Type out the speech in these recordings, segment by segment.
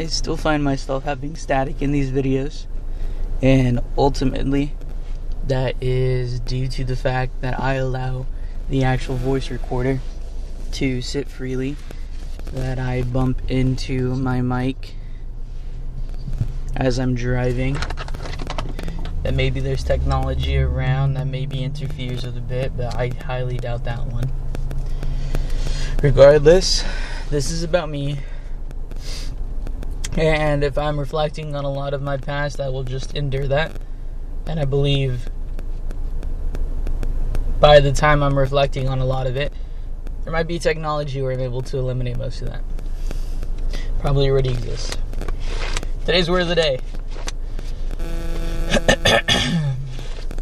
I still find myself having static in these videos, and ultimately that is due to the fact that I allow the actual voice recorder to sit freely, that I bump into my mic as I'm driving, that maybe there's technology around that maybe interferes with a bit, but I highly doubt that one. Regardless, this is about me, and if I'm reflecting on a lot of my past, I will just endure that. And I believe by the time I'm reflecting on a lot of it, there might be technology where I'm able to eliminate most of that. Probably already exists. Today's word of the day.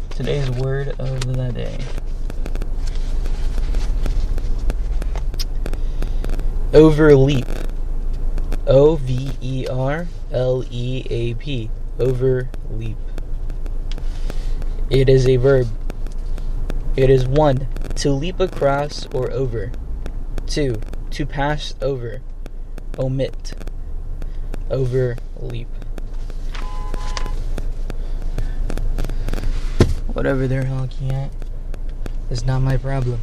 Today's word of the day. Overleap. O-V-E-R-L-E-A-P. Overleap. It is a verb. It is 1. To leap across or over. 2. To pass over. Omit. Overleap. Whatever they're honking at is not my problem.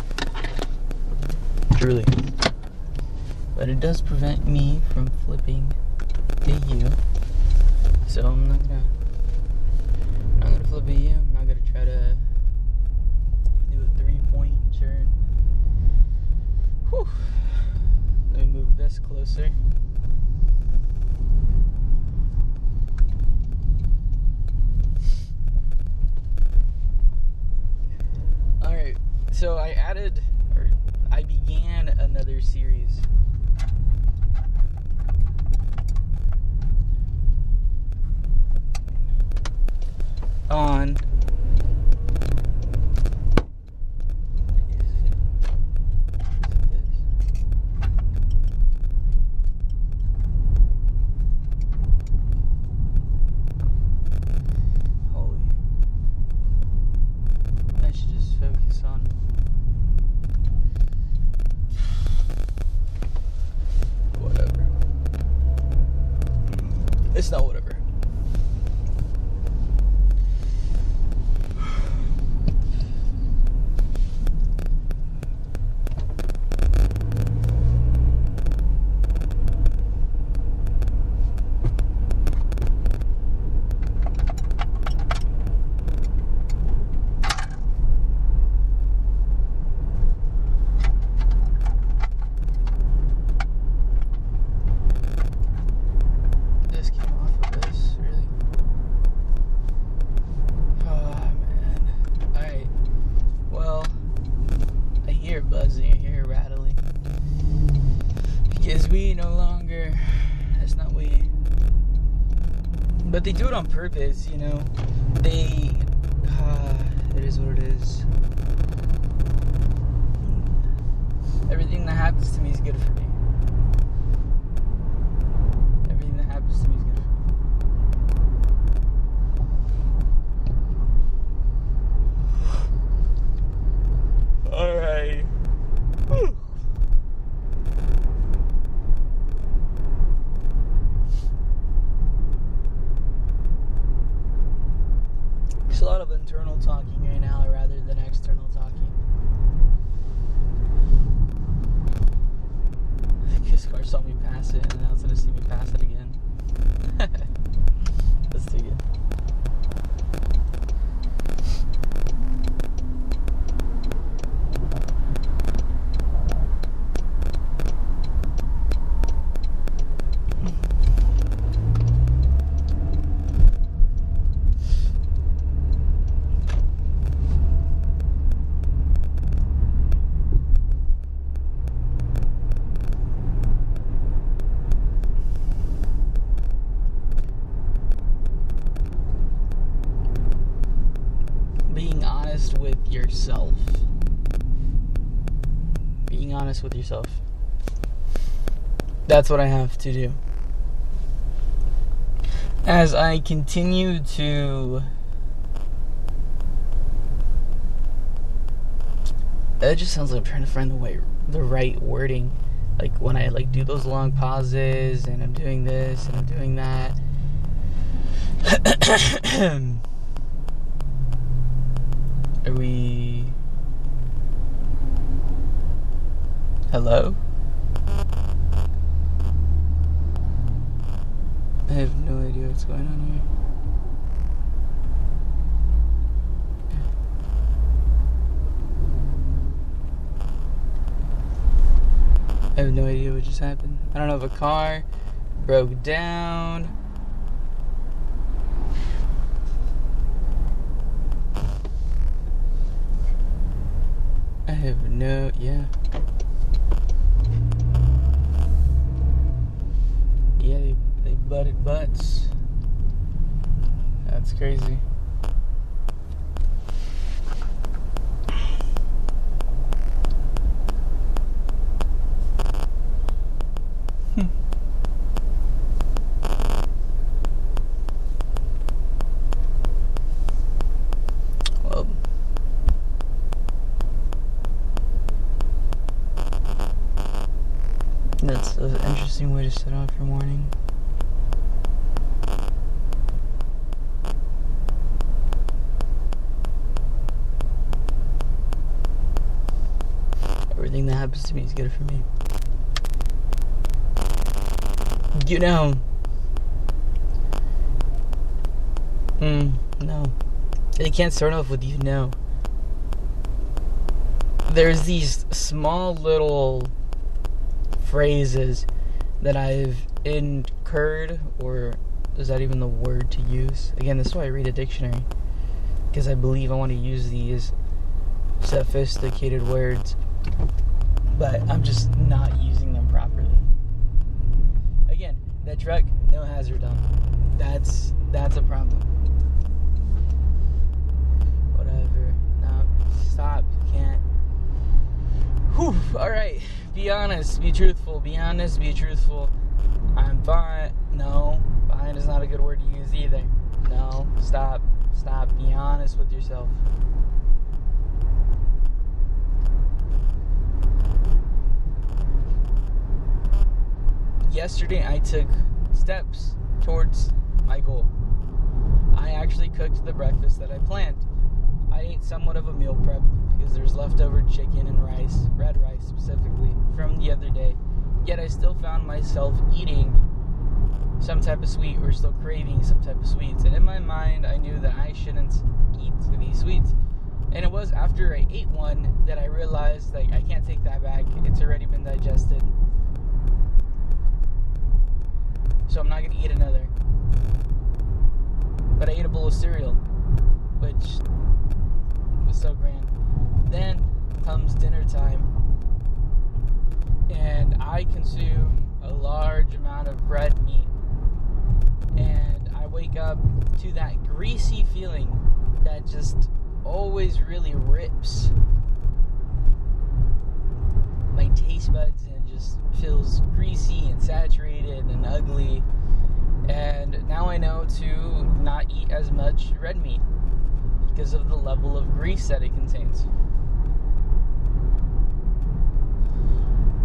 Truly. But it does prevent me from flipping to you. So I'm not gonna flip at you. I'm not gonna try to do a 3-point turn. Whew. Let me move this closer. Alright, so I began another series on it's not whatever. Buzzing, I hear rattling. Because we no longer, that's not we. But they do it on purpose, you know. It is what it is. Everything that happens to me is good for me. Everything that happens to me is good for me. Alright. There's a lot of internal talking right now rather than external talking. I think this car saw me pass it and now it's gonna see me pass it again. Let's take it. With yourself. Being honest with yourself. That's what I have to do. As I continue to... It just sounds like I'm trying to find the right wording. Like when I like do those long pauses and I'm doing this and I'm doing that. Are we... Hello? I have no idea what's going on here. I have no idea what just happened. I don't know if a car broke down. I have no... Yeah, they butted butts. That's crazy. Well, that's an interesting way to start off your morning. Everything that happens to me is good for me. You know. No. They can't start off with you know. There's these small little phrases that I've incurred, or is that even the word to use? Again, this is why I read a dictionary. Because I believe I want to use these sophisticated words. But I'm just not using them properly. Again, that truck, no hazard on. That's a problem. Whatever. No, stop. You can't. Whew. Alright. Be honest. Be truthful. Be honest. Be truthful. I'm fine. No. Fine is not a good word to use either. No. Stop. Stop. Be honest with yourself. Yesterday, I took steps towards my goal. I actually cooked the breakfast that I planned. I ate somewhat of a meal prep because there's leftover chicken and rice, red rice specifically, from the other day. Yet I still found myself eating some type of sweet, or still craving some type of sweets. And in my mind, I knew that I shouldn't eat these sweets. And it was after I ate one that I realized, like, I can't take that back. It's already been digested. So I'm not going to eat another. But I ate a bowl of cereal, which was so grand. Then comes dinner time, and I consume a large amount of red meat. And I wake up to that greasy feeling that just always really rips my taste buds and just feels greasy and saturated and ugly. And now I know to not eat as much red meat because of the level of grease that it contains.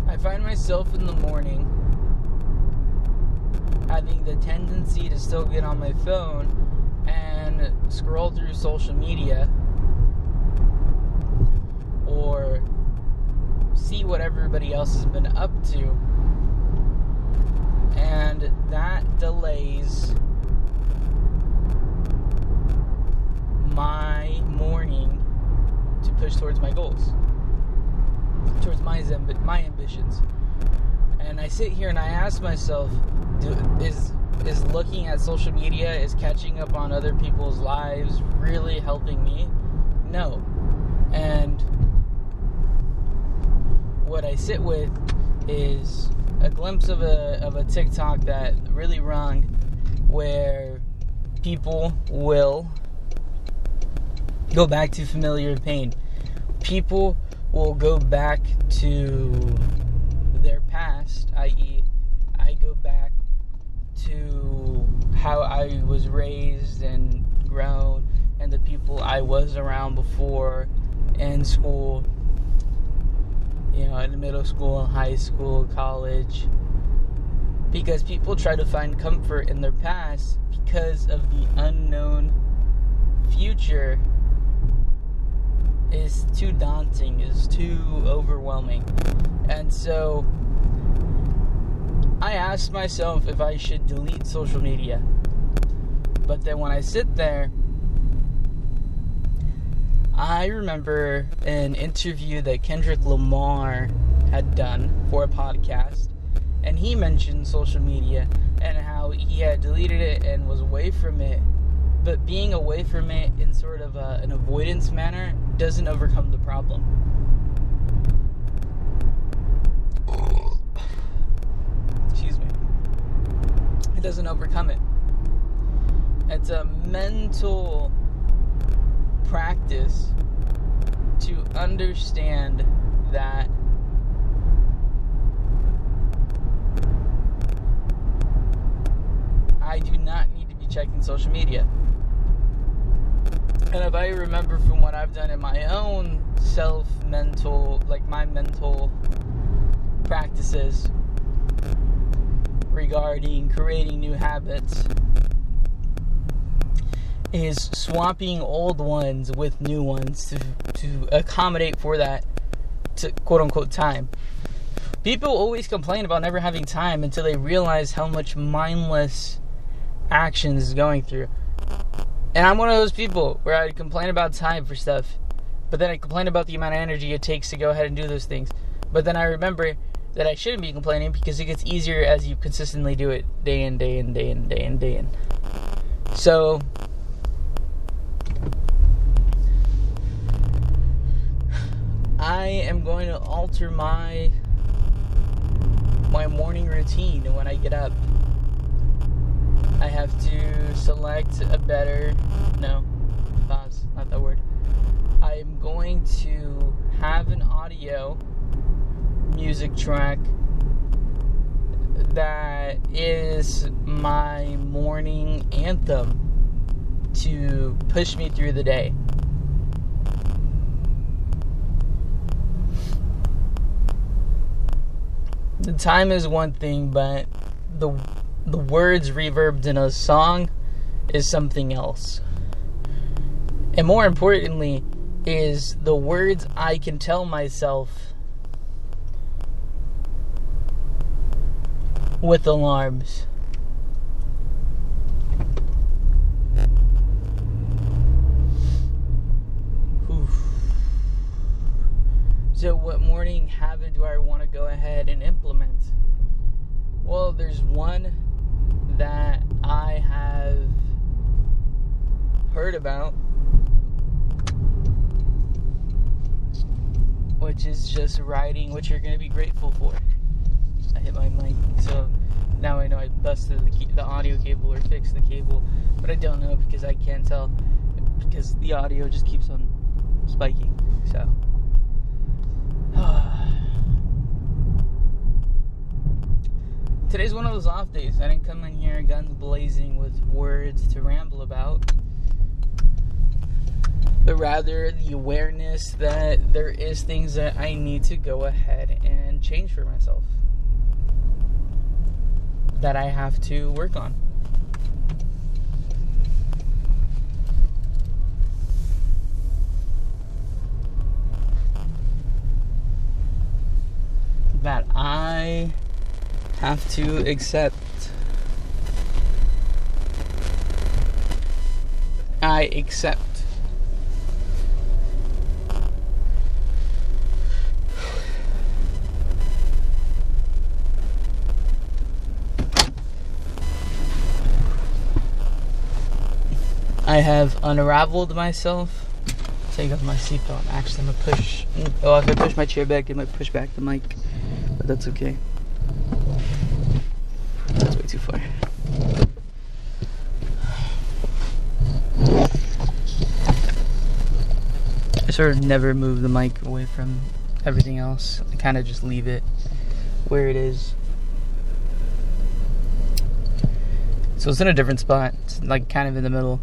I find myself in the morning having the tendency to still get on my phone and scroll through social media or see what everybody else has been up to, and that delays my morning to push towards my goals, towards my ambitions. And I sit here and I ask myself, is looking at social media, is catching up on other people's lives really helping me? No. And what I sit with is a glimpse of a TikTok that really rung, where people will go back to familiar pain. People will go back to their past, i.e., I go back to how I was raised and grown and the people I was around before in school. in middle school, high school, college. Because people try to find comfort in their past because of the unknown future is too daunting, is too overwhelming. And so I asked myself if I should delete social media. But then when I sit there, I remember an interview that Kendrick Lamar had done for a podcast, and he mentioned social media and how he had deleted it and was away from it, but being away from it in sort of an avoidance manner doesn't overcome the problem. Excuse me. It doesn't overcome it. It's a mental practice to understand that I do not need to be checking social media. And if I remember from what I've done in my own my mental practices regarding creating new habits, is swapping old ones with new ones to accommodate for that, to quote-unquote time. People always complain about never having time until they realize how much mindless actions is going through. And I'm one of those people where I complain about time for stuff, but then I complain about the amount of energy it takes to go ahead and do those things. But then I remember that I shouldn't be complaining because it gets easier as you consistently do it day in, day in, day in, day in, day in. So I am going to alter my morning routine when I get up. I have to select not that word. I am going to have an audio music track that is my morning anthem to push me through the day. The time is one thing, but the words reverbed in a song is something else. And more importantly, is the words I can tell myself with alarms. So what morning habit do I want to go ahead and implement? Well, there's one that I have heard about, which is just writing what you're going to be grateful for. I hit my mic, so now I know I busted the audio cable or fixed the cable, but I don't know because I can't tell, because the audio just keeps on spiking, so... Today's one of those off days. I didn't come in here guns blazing with words to ramble about, but rather the awareness that there is things that I need to go ahead and change for myself, that I have to work on. That I have to accept. I accept. I have unraveled myself. Take off my seatbelt. Actually, I'm gonna push. Oh, if I push my chair back, it might push back the mic. But that's okay. That's way too far. I sort of never move the mic away from everything else. I kind of just leave it where it is. So it's in a different spot. It's like kind of in the middle.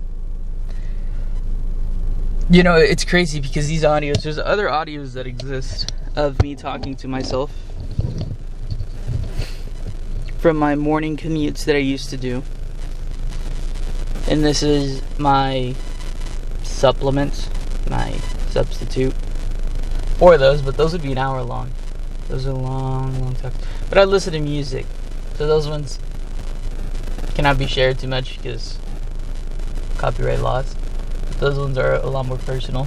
You know, it's crazy because these audios, there's other audios that exist of me talking to myself from my morning commutes that I used to do. And this is my supplement, my substitute for those, but those would be an hour long. Those are long talks. But I listen to music, so those ones cannot be shared too much because copyright laws. Those ones are a lot more personal.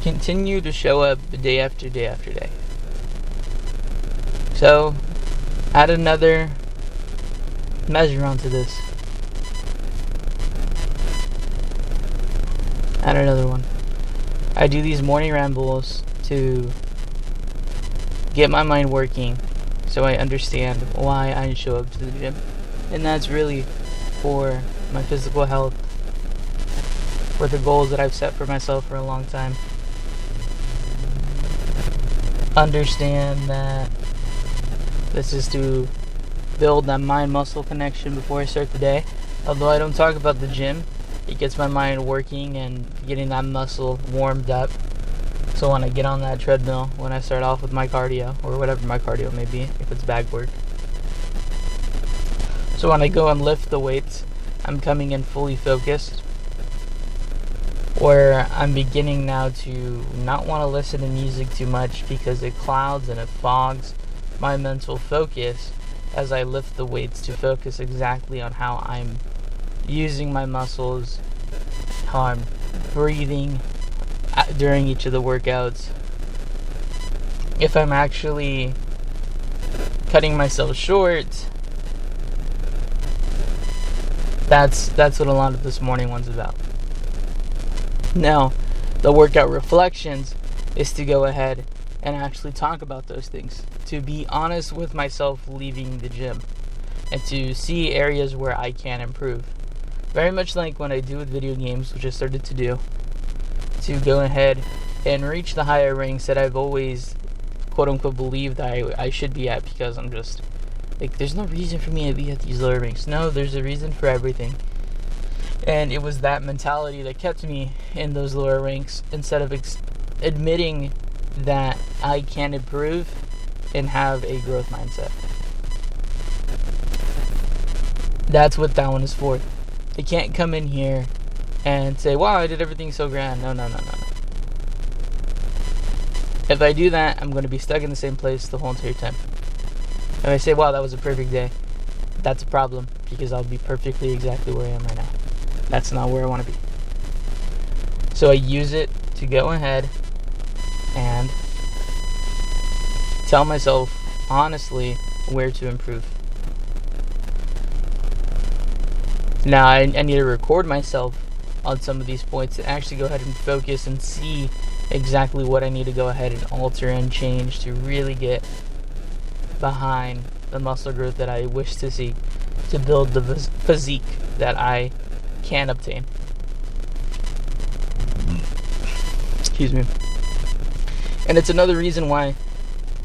Continue to show up day after day after day. So, add another measure onto this. Add another one. I do these morning rambles to get my mind working so I understand why I show up to the gym. And that's really for my physical health, for the goals that I've set for myself for a long time. Understand that this is to build that mind-muscle connection before I start the day. Although I don't talk about the gym, it gets my mind working and getting that muscle warmed up. So when I get on that treadmill, when I start off with my cardio, or whatever my cardio may be, if it's bag work. So when I go and lift the weights, I'm coming in fully focused. Where I'm beginning now to not want to listen to music too much because it clouds and it fogs my mental focus as I lift the weights to focus exactly on how I'm using my muscles, how I'm breathing during each of the workouts. If I'm actually cutting myself short, that's what a lot of this morning one's about. Now, the workout reflections is to go ahead and actually talk about those things. To be honest with myself leaving the gym. And to see areas where I can improve. Very much like when I do with video games, which I started to do. To go ahead and reach the higher ranks that I've always, quote unquote, believed that I should be at. Because I'm just, like, there's no reason for me to be at these lower ranks. No, there's a reason for everything. And it was that mentality that kept me in those lower ranks instead of admitting that I can improve and have a growth mindset. That's what that one is for. I can't come in here and say, wow, I did everything so grand. No. If I do that, I'm going to be stuck in the same place the whole entire time. If I say, wow, that was a perfect day, that's a problem because I'll be perfectly exactly where I am right now. That's not where I want to be. So I use it to go ahead and tell myself honestly where to improve. Now I need to record myself on some of these points and actually go ahead and focus and see exactly what I need to go ahead and alter and change to really get behind the muscle growth that I wish to see, to build the physique that I can obtain. Excuse me. And it's another reason why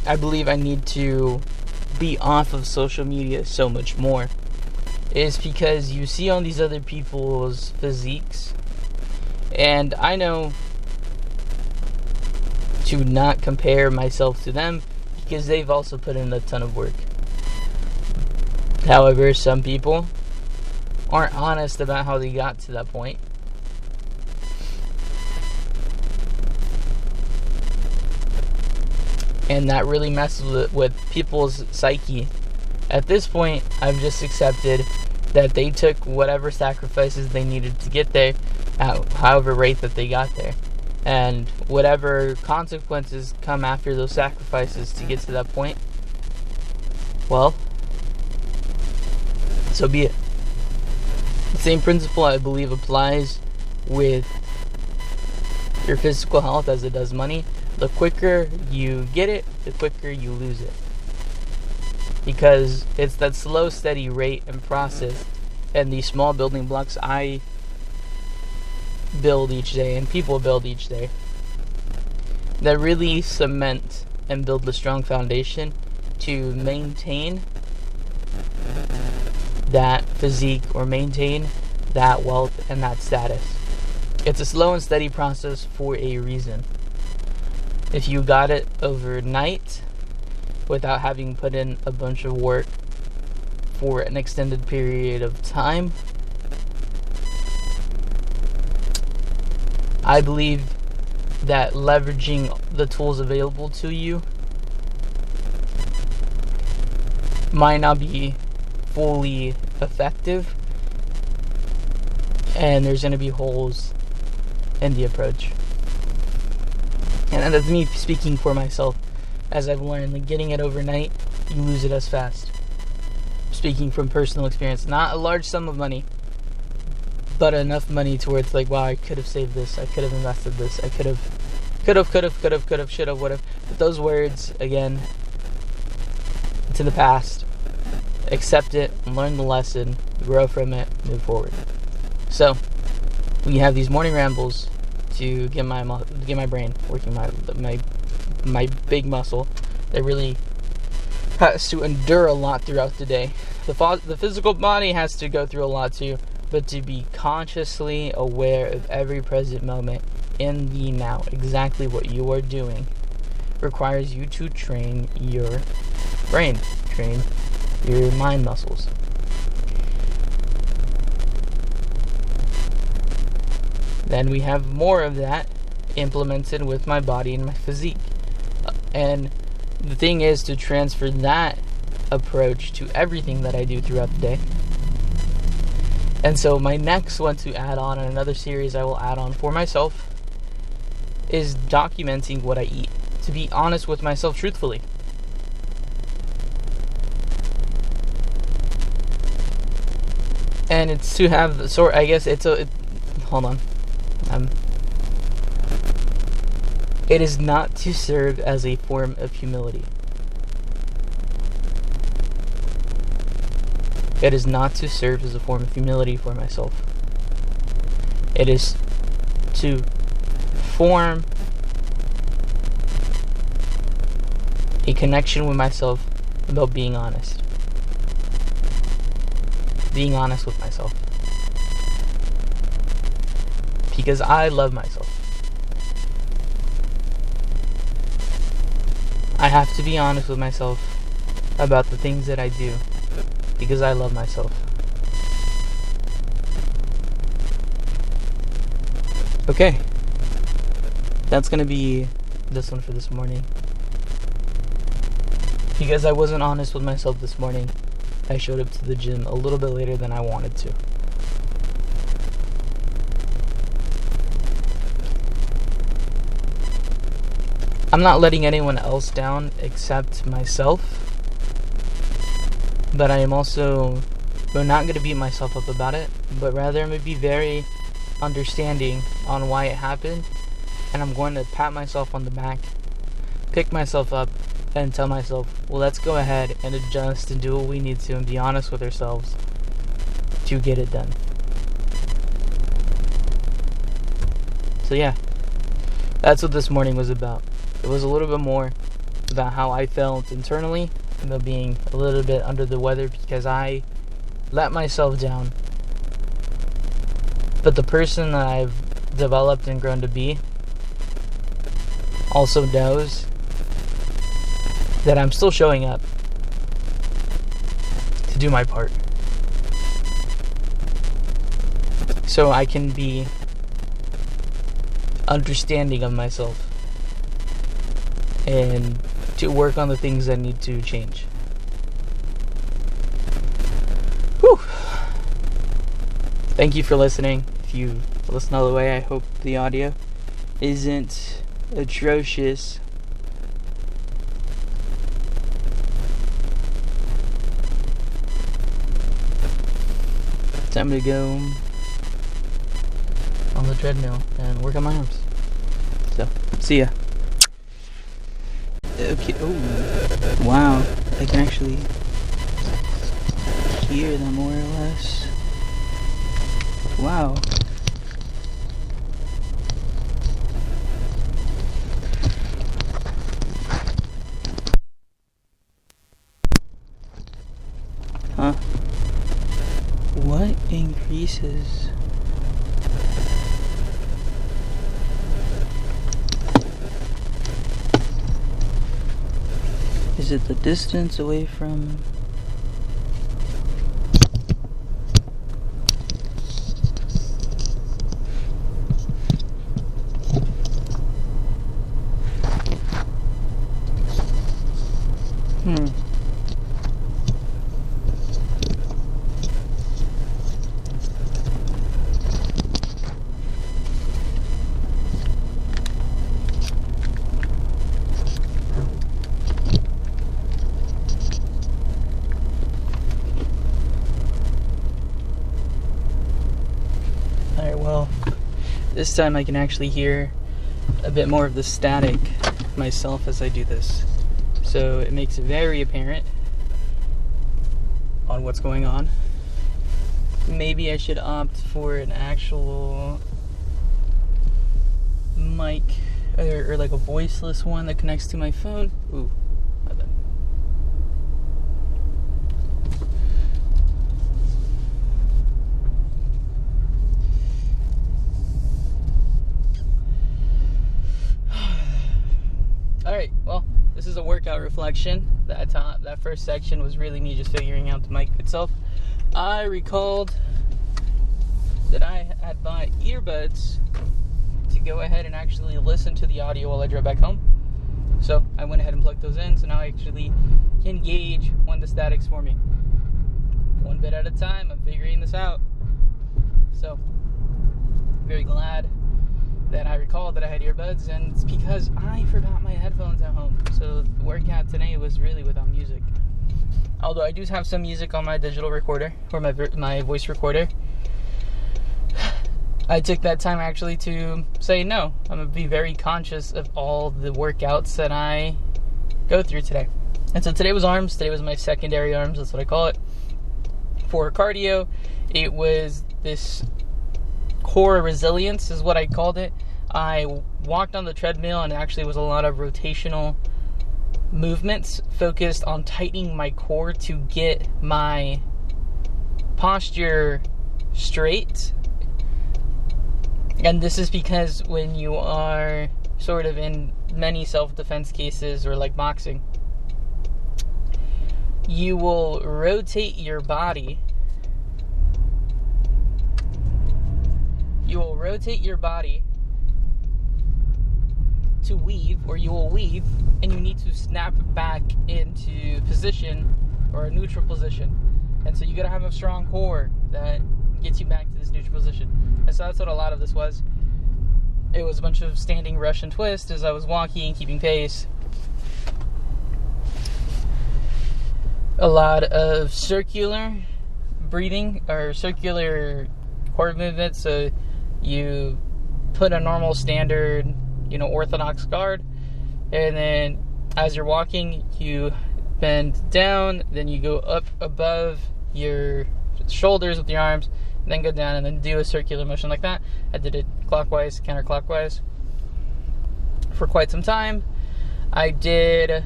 I believe I need to be off of social media so much more. Is because you see on these other people's physiques, and I know to not compare myself to them because they've also put in a ton of work. However, some people aren't honest about how they got to that point. And that really messes with people's psyche. At this point, I've just accepted that they took whatever sacrifices they needed to get there, at however rate that they got there. And whatever consequences come after those sacrifices to get to that point, well, so be it. The same principle, I believe, applies with your physical health as it does money. The quicker you get it, the quicker you lose it. Because it's that slow, steady rate and process and these small building blocks I build each day and people build each day that really cement and build a strong foundation to maintain that physique or maintain that wealth and that status. It's a slow and steady process for a reason. If you got it overnight without having put in a bunch of work for an extended period of time, I believe that leveraging the tools available to you might not be fully effective, and there's going to be holes in the approach. And that's me speaking for myself. As I've learned, like, getting it overnight, you lose it as fast. Speaking from personal experience, not a large sum of money, but enough money to where it's like, wow, I could have saved this, I could have invested this, I could have, should have, would have. But those words, again, it's in the past. Accept it, learn the lesson, grow from it, move forward. So, we have these morning rambles to get my brain working, my big muscle that really has to endure a lot throughout the day. The physical body has to go through a lot too, but to be consciously aware of every present moment in the now, exactly what you are doing, requires you to train your brain, train your mind muscles. Then we have more of that implemented with my body and my physique. And the thing is to transfer that approach to everything that I do throughout the day. And so my next one to add on, and another series I will add on for myself, is documenting what I eat. To be honest with myself truthfully. And it's to have the sort, I guess hold on. It is not to serve as a form of humility. It is not to serve as a form of humility for myself. It is to form a connection with myself about being honest. Being honest with myself. Because I love myself. I have to be honest with myself about the things that I do because I love myself. Okay. That's going to be this one for this morning. Because I wasn't honest with myself this morning, I showed up to the gym a little bit later than I wanted to. I'm not letting anyone else down except myself. But I am also not going to beat myself up about it, but rather I'm going to be very understanding on why it happened. And I'm going to pat myself on the back, pick myself up, and tell myself, well, let's go ahead and adjust and do what we need to and be honest with ourselves to get it done. So yeah, that's what this morning was about. It was a little bit more about how I felt internally, about being a little bit under the weather because I let myself down. But the person that I've developed and grown to be also knows that I'm still showing up to do my part. So I can be understanding of myself and to work on the things that need to change. Whew. Thank you for listening. If you listen all the way, I hope the audio isn't atrocious. Time to go on the treadmill and work on my arms. So, see ya. Okay. Oh, wow. I can actually hear them more or less. Wow. creases. Is it the distance away from... Alright, well, this time I can actually hear a bit more of the static myself as I do this. So it makes it very apparent on what's going on. Maybe I should opt for an actual mic or like a voiceless one that connects to my phone. Ooh, my bad. Alright, well, this is a workout reflection. That first section was really me just figuring out the mic itself. I recalled that I had bought earbuds to go ahead and actually listen to the audio while I drove back home. So I went ahead and plugged those in, so now I actually can gauge when the static's forming. One bit at a time, I'm figuring this out. So, very glad that I recalled that I had earbuds, and it's because I forgot my headphones at home. So the workout today was really without music. Although I do have some music on my digital recorder, or my voice recorder. I took that time actually to say no. I'm going to be very conscious of all the workouts that I go through today. And so today was arms. Today was my secondary arms. That's what I call it. For cardio, it was this core resilience is what I called it. I walked on the treadmill, and it actually was a lot of rotational movements focused on tightening my core to get my posture straight. And this is because when you are sort of in many self-defense cases or like boxing, you will rotate your body. You will rotate your body to weave, or you will weave, and you need to snap back into position or a neutral position. And so you gotta have a strong core that gets you back to this neutral position. And so that's what a lot of this was. It was a bunch of standing Russian twist as I was walking, keeping pace. A lot of circular breathing or circular core movements. So you put a normal standard, orthodox guard, and then as you're walking, you bend down, then you go up above your shoulders with your arms, and then go down, and then do a circular motion like that. I did it clockwise, counterclockwise for quite some time. I did,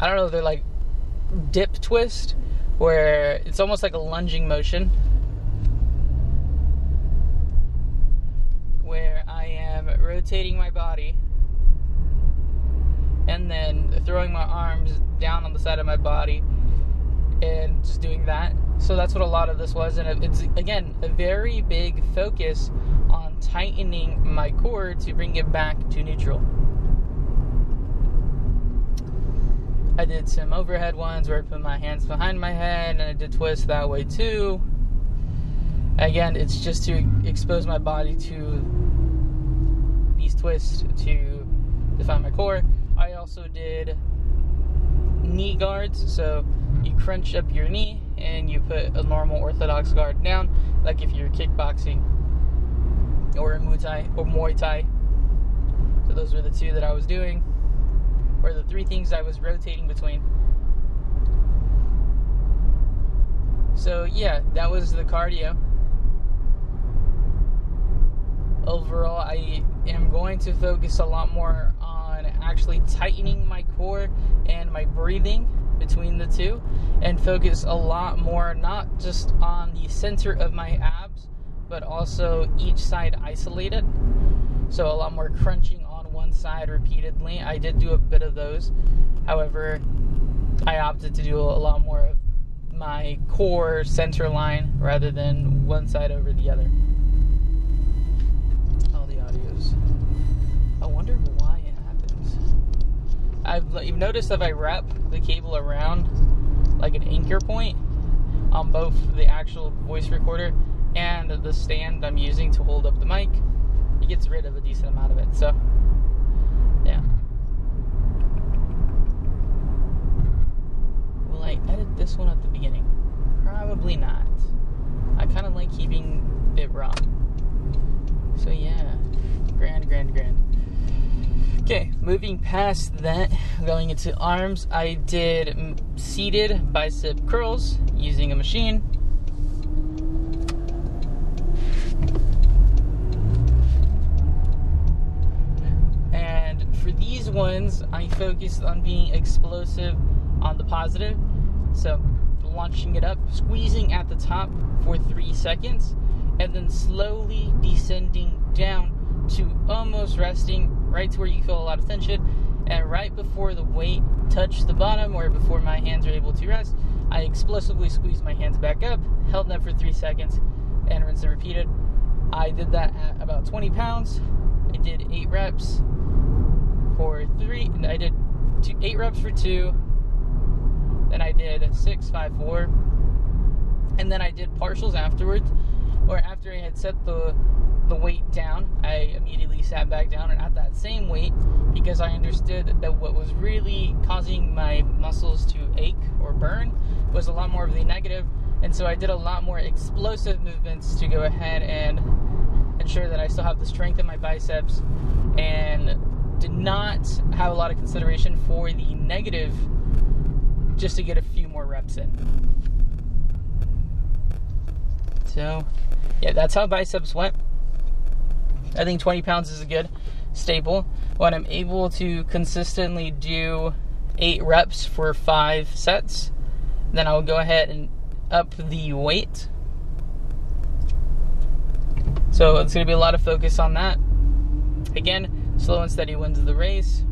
they're like dip twist, where it's almost like a lunging motion, where I am rotating my body and then throwing my arms down on the side of my body and just doing that. So that's what a lot of this was, and it's, again, a very big focus on tightening my core to bring it back to neutral. I did some overhead ones where I put my hands behind my head, and I did twists that way too. Again, it's just to expose my body to these twists to define my core. I also did knee guards, so you crunch up your knee and you put a normal orthodox guard down, like if you're kickboxing or Muay Thai. So those were the two that I was doing, or the three things I was rotating between. So yeah, that was the cardio. Overall, I am going to focus a lot more on actually tightening my core and my breathing between the two and focus a lot more, not just on the center of my abs, but also each side isolated. So a lot more crunching on one side repeatedly. I did do a bit of those. However, I opted to do a lot more of my core center line rather than one side over the other. All the audios. I wonder why it happens. You've noticed if I wrap the cable around like an anchor point on both the actual voice recorder and the stand I'm using to hold up the mic, it gets rid of a decent amount of it. So, yeah. Will I edit this one at the beginning? Probably not. I kind of like keeping it raw. So, yeah. Grand. Okay, moving past that, going into arms, I did seated bicep curls using a machine. And for these ones, I focused on being explosive on the positive. So, launching it up, squeezing at the top for 3 seconds, and then slowly descending down to almost resting right to where you feel a lot of tension, and right before the weight touched the bottom or before my hands are able to rest, I explosively squeezed my hands back up, held them for 3 seconds, and rinsed and repeated. I did that at about 20 pounds. I did 8 reps for 3, and I did 8 reps for 2, then I did 6, 5, 4, and then I did partials afterwards, or after I had set the weight down, I immediately sat back down and at that same weight, because I understood that what was really causing my muscles to ache or burn was a lot more of the negative, and so I did a lot more explosive movements to go ahead and ensure that I still have the strength in my biceps, and did not have a lot of consideration for the negative just to get a few more reps in. So, yeah, that's how biceps went. I think 20 pounds is a good staple. When I'm able to consistently do 8 reps for 5 sets, then I'll go ahead and up the weight. So it's going to be a lot of focus on that. Again, slow and steady wins the race.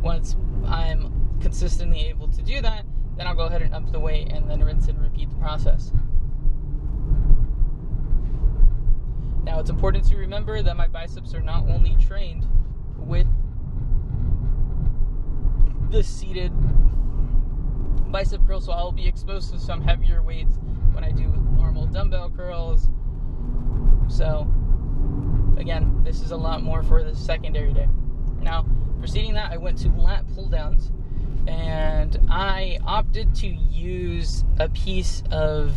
Once I'm consistently able to do that, then I'll go ahead and up the weight and then rinse and repeat the process. Now, it's important to remember that my biceps are not only trained with the seated bicep curl, so I'll be exposed to some heavier weights when I do normal dumbbell curls. So, again, this is a lot more for the secondary day. Now, preceding that, I went to lat pull downs, and I opted to use a piece of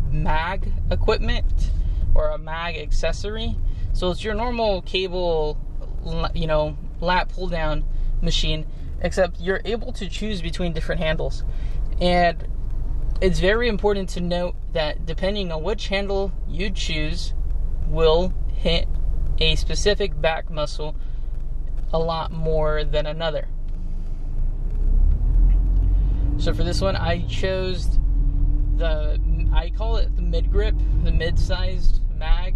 mag equipment or a mag accessory. So it's your normal cable, lat pull down machine, except you're able to choose between different handles. And it's very important to note that depending on which handle you choose will hit a specific back muscle a lot more than another. So for this one, I chose I call it the mid grip, the mid-sized mag,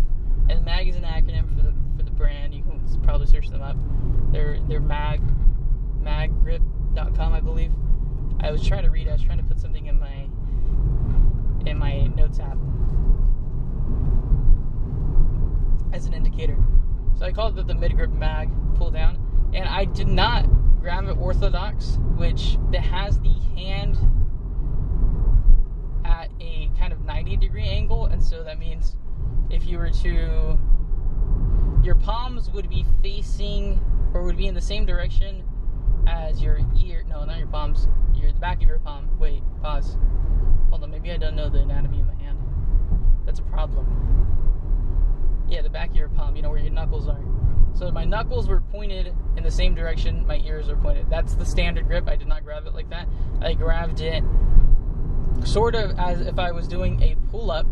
and mag is an acronym for the brand. You can probably search them up. They're maggrip.com, I believe. I was trying to read. I was trying to put something in my notes app as an indicator. So I called it the mid grip mag pull down, and I did not grab it orthodox, which that has the hand at a kind of 90-degree angle, and so that means if you were to, your palms would be facing or would be in the same direction as your ear. No, not your palms. The back of your palm. Wait, pause. Hold on, maybe I don't know the anatomy of my hand. That's a problem. Yeah, the back of your palm, where your knuckles are. So my knuckles were pointed in the same direction my ears are pointed. That's the standard grip. I did not grab it like that. I grabbed it sort of as if I was doing a pull-up,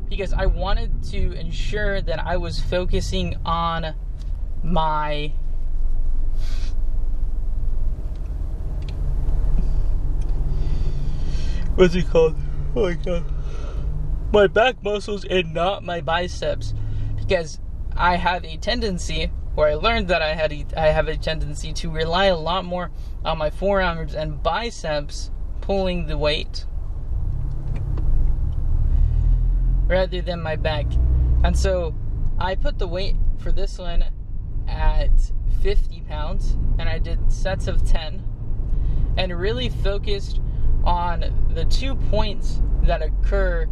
because I wanted to ensure that I was focusing on my what's it called? Oh my god. My back muscles and not my biceps. Because I have a tendency, or I learned that I have a tendency to rely a lot more on my forearms and biceps pulling the weight rather than my back. And so I put the weight for this one at 50 pounds, and I did sets of 10, and really focused on the 2 points that occur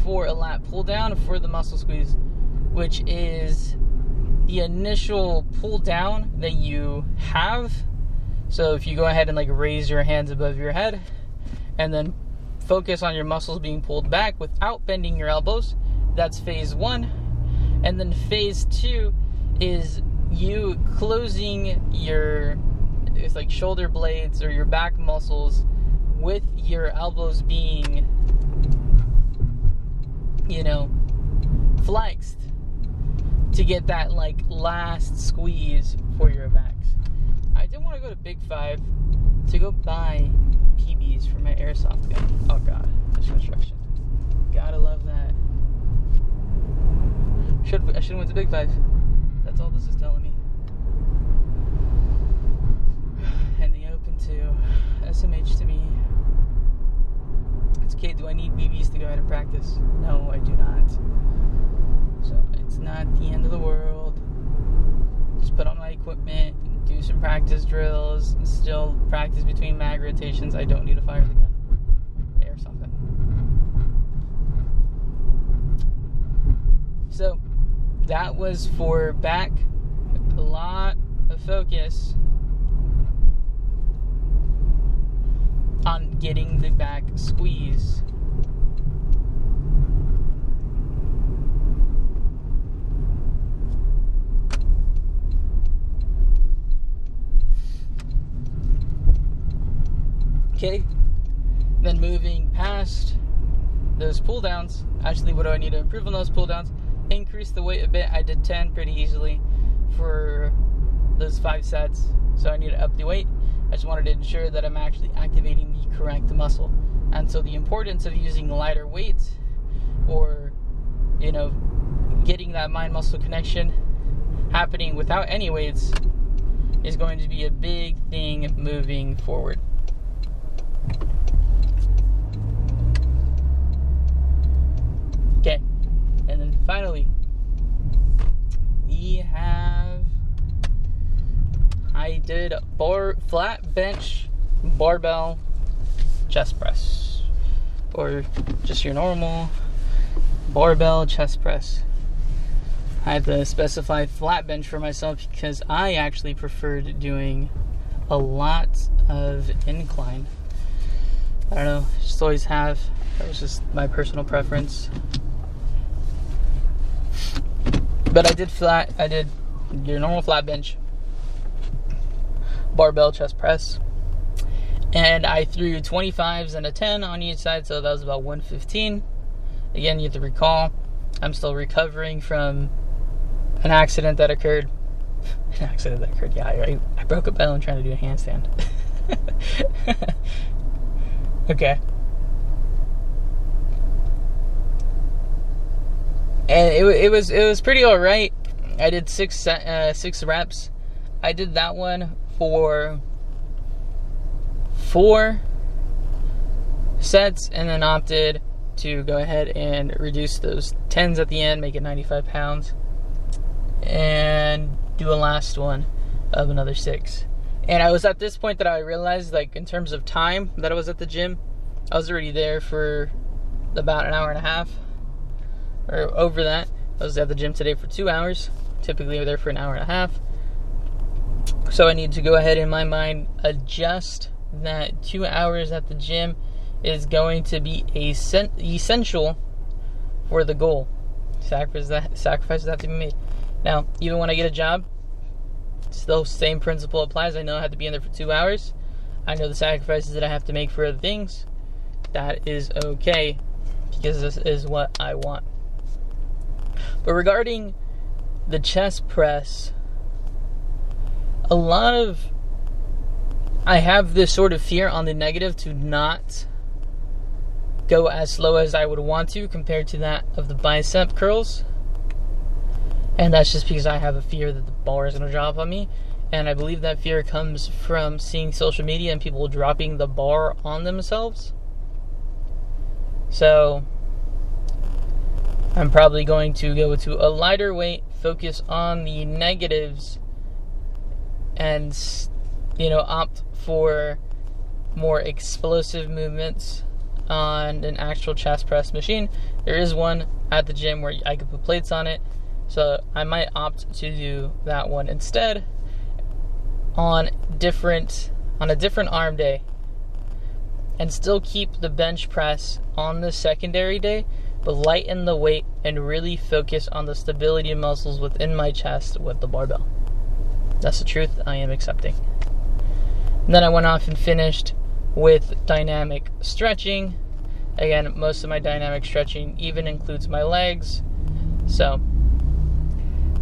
for a lat pull down for the muscle squeeze, which is the initial pull down that you have. So if you go ahead and like raise your hands above your head and then focus on your muscles being pulled back without bending your elbows, that's phase 1. And then phase 2 is you closing your, it's like shoulder blades or your back muscles with your elbows being, you know, flexed to get that like last squeeze for your backs. I did want to go to Big 5 to go buy PBs for my airsoft gun. Oh god, this construction. Gotta love that. I should have went to Big 5. That's all this is telling me. And they open to SMH to me. It's okay, do I need BBs to go ahead and practice? No, I do not. So it's not the end of the world. Just put on my equipment, do some practice drills, and still practice between mag rotations. I don't need to fire the gun. The airsoft gun. So that was for back. A lot of focus on getting the back squeeze. Okay, then moving past those pull downs. Actually, what do I need to improve on those pull downs? Increase the weight a bit. I did 10 pretty easily for those 5 sets, so I need to up the weight. I just wanted to ensure that I'm actually activating the correct muscle. And so the importance of using lighter weights, or, you know, getting that mind muscle connection happening without any weights, is going to be a big thing moving forward. Okay, and then finally, I did flat bench barbell chest press, or just your normal barbell chest press. I had to specify flat bench for myself because I actually preferred doing a lot of incline. I don't know, just always have. That was just my personal preference. But I did your normal flat bench, barbell chest press, and I threw 25s and a 10 on each side, so that was about 115. Again, you have to recall, I'm still recovering from an accident that occurred. Yeah, I broke a bone trying to do a handstand. Okay. And it was pretty alright. I did 6 reps. I did that one for 4 sets, and then opted to go ahead and reduce those 10s at the end, make it 95 pounds, and do a last one of another 6. And I was at this point that I realized, like, in terms of time that I was at the gym, I was already there for about an hour and a half, or over that. I was at the gym today for 2 hours. Typically I'm there for an hour and a half. So I need to go ahead, in my mind, adjust that 2 hours at the gym is going to be essential for the goal. Sacrifices have to be made. Now, even when I get a job, still same principle applies. I know I have to be in there for 2 hours. I know the sacrifices that I have to make for other things. That is okay, because this is what I want. But regarding the chest press, I have this sort of fear on the negative to not go as slow as I would want to compared to that of the bicep curls. And that's just because I have a fear that the bar is going to drop on me. And I believe that fear comes from seeing social media and people dropping the bar on themselves. So I'm probably going to go to a lighter weight, focus on the negatives, and, opt for more explosive movements on an actual chest press machine. There is one at the gym where I could put plates on it, so I might opt to do that one instead on a different arm day, and still keep the bench press on the secondary day, but lighten the weight and really focus on the stability of muscles within my chest with the barbell. That's the truth I am accepting. And then I went off and finished with dynamic stretching. Again, most of my dynamic stretching even includes my legs. So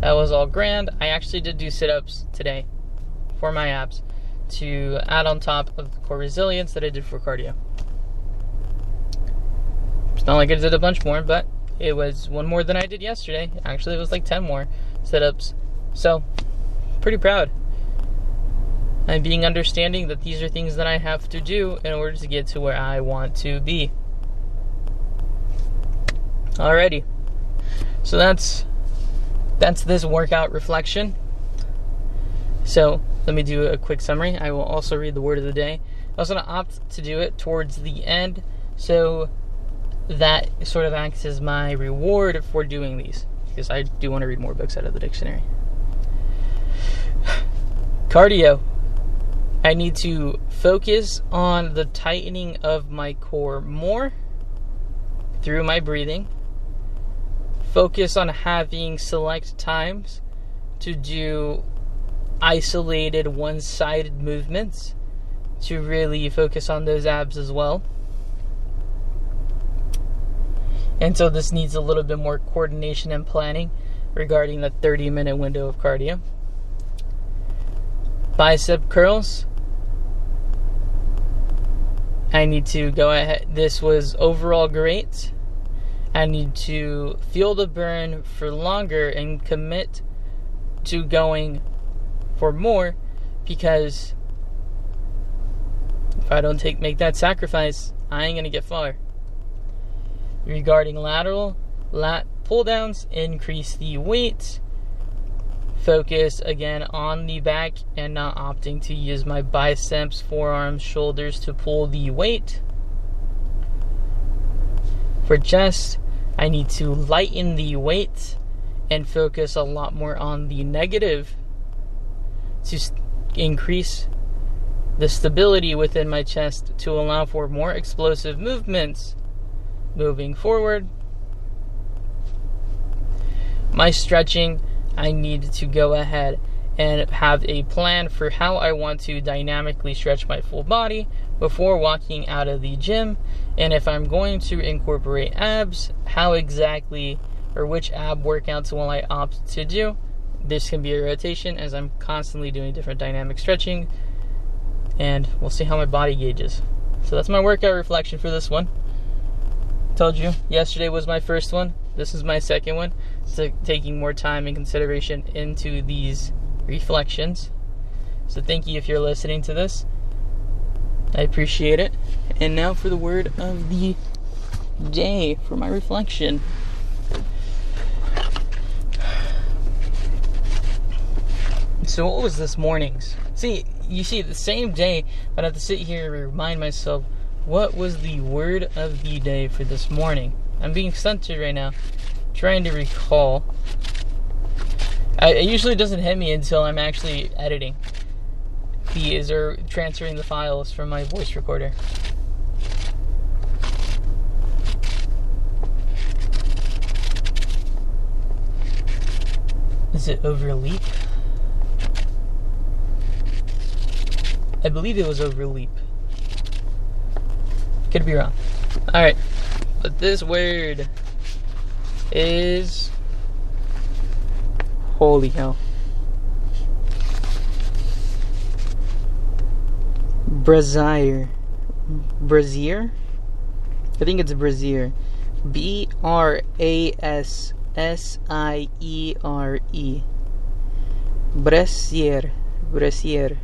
that was all grand. I actually did do sit-ups today for my abs to add on top of the core resilience that I did for cardio. It's not like I did a bunch more, but it was one more than I did yesterday. Actually, it was like 10 more sit-ups. So, pretty proud. I'm being understanding that these are things that I have to do in order to get to where I want to be. Alrighty. So that's this workout reflection. So let me do a quick summary. I will also read the word of the day. I was going to opt to do it towards the end, so that sort of acts as my reward for doing these, because I do want to read more books out of the dictionary. Cardio. I need to focus on the tightening of my core more through my breathing. Focus on having select times to do isolated one-sided movements to really focus on those abs as well. And so this needs a little bit more coordination and planning regarding the 30-minute window of cardio. Bicep curls. I need to go ahead. This was overall great. I need to feel the burn for longer and commit to going for more, because if I don't make that sacrifice, I ain't gonna get far. Regarding lateral lat pull downs, increase the weight. Focus again on the back and not opting to use my biceps, forearms, shoulders to pull the weight. For chest, I need to lighten the weight and focus a lot more on the negative to increase the stability within my chest to allow for more explosive movements moving forward. My stretching, I need to go ahead and have a plan for how I want to dynamically stretch my full body before walking out of the gym. And if I'm going to incorporate abs, how exactly or which ab workouts will I opt to do? This can be a rotation, as I'm constantly doing different dynamic stretching, and we'll see how my body gauges. So that's my workout reflection for this one. Told you, yesterday was my first one. This is my second one. So taking more time and consideration into these reflections. So thank you if you're listening to this. I appreciate it. And now for the word of the day for my reflection. So what was this morning's? You see, the same day, but I have to sit here and remind myself, what was the word of the day for this morning? I'm being centered right now, trying to recall. It usually doesn't hit me until I'm actually editing these or transferring the files from my voice recorder. Is it Overleap? I believe it was Overleap. Could be wrong. Alright. But this word is... Holy hell. Brazier? I think it's brassiere. B-R-A-S-S-I-E-R-E. Brassiere. Brassiere.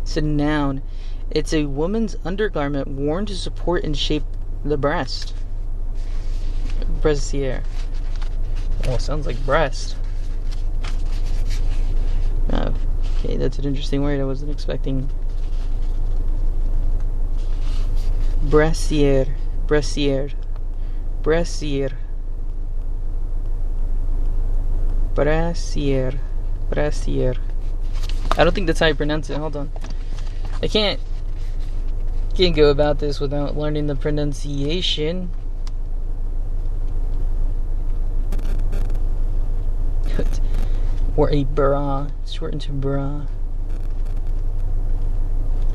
It's a noun. It's a woman's undergarment worn to support and shape the breast. Brassiere. Oh, sounds like breast. Oh, okay, that's an interesting word. I wasn't expecting. Brassiere. Brassiere. Brassiere. Brassiere. Brassiere. I don't think that's how you pronounce it. Hold on. I can't go about this without learning the pronunciation. Or a bra. Shortened to bra.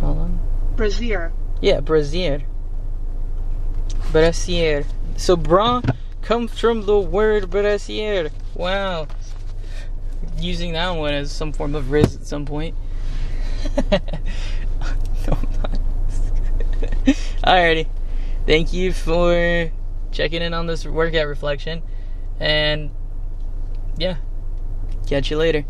Hold on. Brassiere. Yeah, brassiere. Brassiere. So bra comes from the word brassiere. Wow. Using that one as some form of riz at some point. No, I'm not. Alrighty. Thank you for checking in on this workout reflection. And yeah. Catch you later.